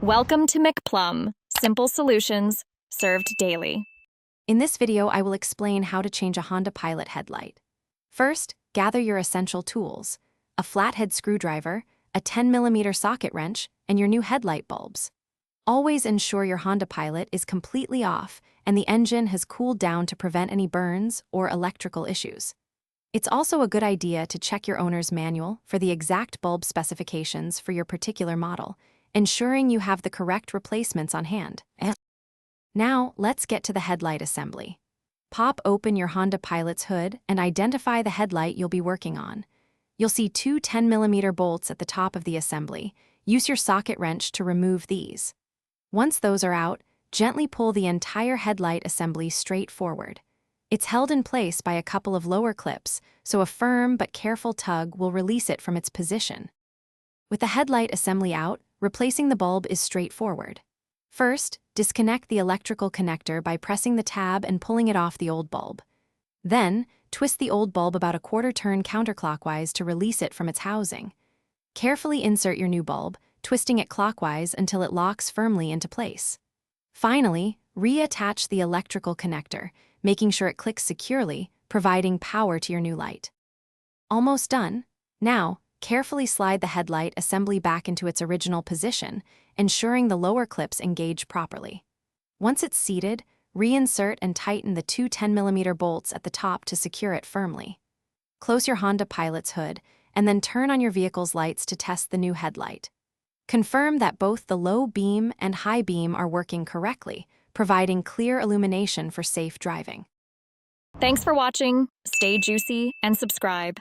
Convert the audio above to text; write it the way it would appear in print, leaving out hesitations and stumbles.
Welcome to McPlum, simple solutions served daily. In this video, I will explain how to change a Honda Pilot headlight. First, gather your essential tools: a flathead screwdriver, a 10mm socket wrench, and your new headlight bulbs. Always ensure your Honda Pilot is completely off and the engine has cooled down to prevent any burns or electrical issues. It's also a good idea to check your owner's manual for the exact bulb specifications for your particular model, ensuring you have the correct replacements on hand. Now, let's get to the headlight assembly. Pop open your Honda Pilot's hood and identify the headlight you'll be working on. You'll see two 10mm bolts at the top of the assembly. Use your socket wrench to remove these. Once those are out, gently pull the entire headlight assembly straight forward. It's held in place by a couple of lower clips, so a firm but careful tug will release it from its position. With the headlight assembly out, replacing the bulb is straightforward. First, disconnect the electrical connector by pressing the tab and pulling it off the old bulb. Then, twist the old bulb about a quarter turn counterclockwise to release it from its housing. Carefully insert your new bulb, twisting it clockwise until it locks firmly into place. Finally, reattach the electrical connector, making sure it clicks securely, providing power to your new light. Almost done. Now, carefully slide the headlight assembly back into its original position, ensuring the lower clips engage properly. Once it's seated, reinsert and tighten the two 10mm bolts at the top to secure it firmly. Close your Honda Pilot's hood, and then turn on your vehicle's lights to test the new headlight. Confirm that both the low beam and high beam are working correctly, providing clear illumination for safe driving. Thanks for watching. Stay juicy and subscribe.